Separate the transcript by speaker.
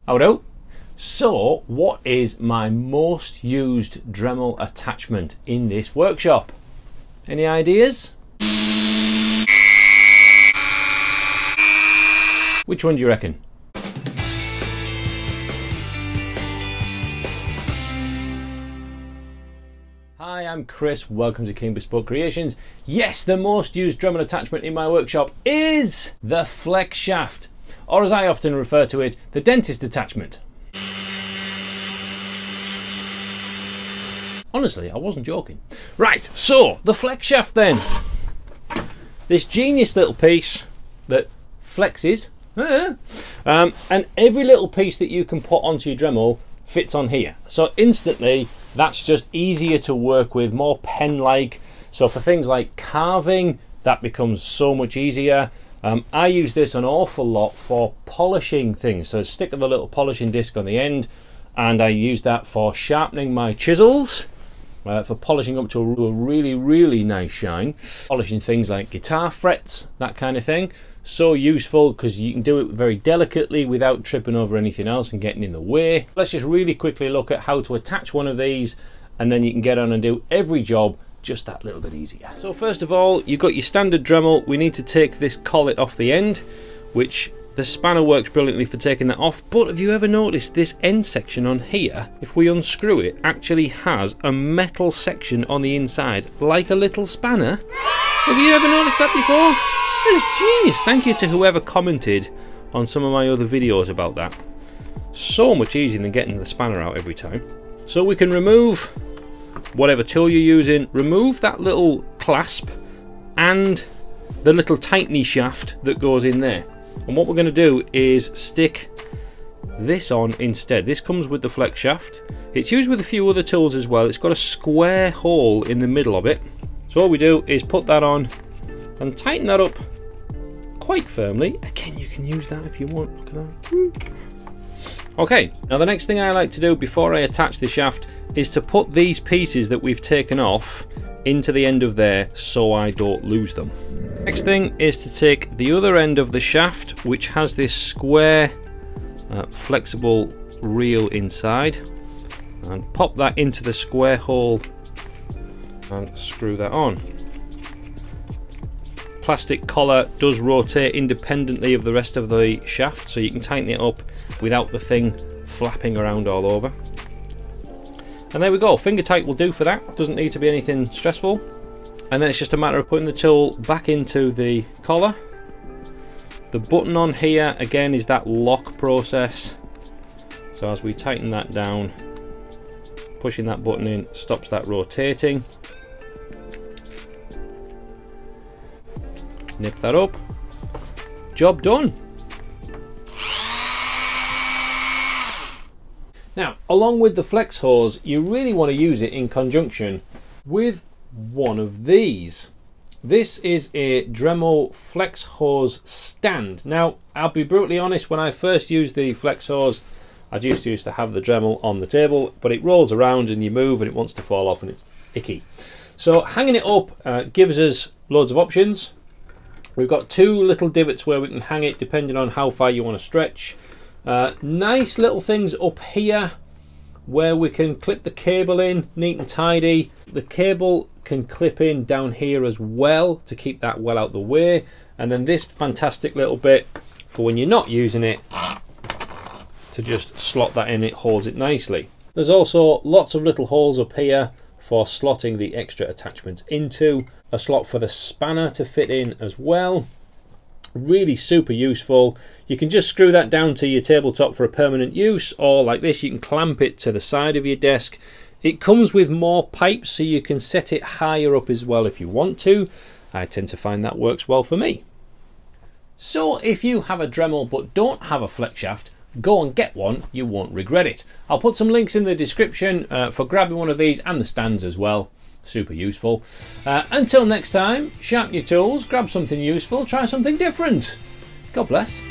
Speaker 1: Howdo. So, what is my most used Dremel attachment in this workshop? Any ideas? Which one do you reckon? Hi, I'm Chris. Welcome to King Bespoke Creations. Yes, the most used Dremel attachment in my workshop is the flex shaft, or as I often refer to it, the dentist attachment. Honestly, I wasn't joking. Right, so the flex shaft then. This genius little piece that flexes, and every little piece that you can put onto your Dremel fits on here. So instantly, that's just easier to work with, more pen-like. So for things like carving, that becomes so much easier. I use this an awful lot for polishing things. So stick the little polishing disc on the end, and I use that for sharpening my chisels, for polishing up to a really, really nice shine. Polishing things like guitar frets, that kind of thing. So useful because you can do it very delicately without tripping over anything else and getting in the way. Let's just really quickly look at how to attach one of these, and then you can get on and do every job just that little bit easier. So first of all, you've got your standard Dremel. We need to take this collet off the end, which the spanner works brilliantly for taking that off. But have you ever noticed this end section on here, if we unscrew it, actually has a metal section on the inside, like a little spanner? Have you ever noticed that before? That's genius. Thank you to whoever commented on some of my other videos about that. So much easier than getting the spanner out every time. So we can remove whatever tool you're using, remove that little clasp and the little tightening shaft that goes in there. And what we're going to do is stick this on instead. This comes with the flex shaft. It's used with a few other tools as well. It's got a square hole in the middle of it. So all we do is put that on and tighten that up quite firmly. Again, you can use that if you want. Look at that. Okay, now the next thing I like to do before I attach the shaft is to put these pieces that we've taken off into the end of there so I don't lose them. Next thing is to take the other end of the shaft, which has this square flexible reel inside, and pop that into the square hole and screw that on. Plastic collar does rotate independently of the rest of the shaft, so you can tighten it up without the thing flapping around all over. And there we go, finger tight will do for that. Doesn't need to be anything stressful. And then it's just a matter of putting the tool back into the collar. The button on here again is that lock process. So as we tighten that down, pushing that button in stops that rotating. Nip that up. Job done. Now, along with the flex hose, you really want to use it in conjunction with one of these. This is a Dremel flex hose stand. Now, I'll be brutally honest, when I first used the flex hose, I just used to have the Dremel on the table, but it rolls around and you move and it wants to fall off and it's icky. So hanging it up gives us loads of options. We've got two little divots where we can hang it depending on how far you want to stretch. Nice little things up here where we can clip the cable in, neat and tidy. The cable can clip in down here as well to keep that well out the way. And then this fantastic little bit for when you're not using it, to just slot that in, it holds it nicely. There's also lots of little holes up here for slotting the extra attachments into. A slot for the spanner to fit in as well. Really super useful. You can just screw that down to your tabletop for a permanent use, or like this, you can clamp it to the side of your desk. It comes with more pipes, so you can set it higher up as well if you want to. I tend to find that works well for me. So if you have a Dremel but don't have a flex shaft, go and get one, you won't regret it. I'll put some links in the description for grabbing one of these and the stands as well. Super useful. Until next time, sharpen your tools, grab something useful, try something different. God bless.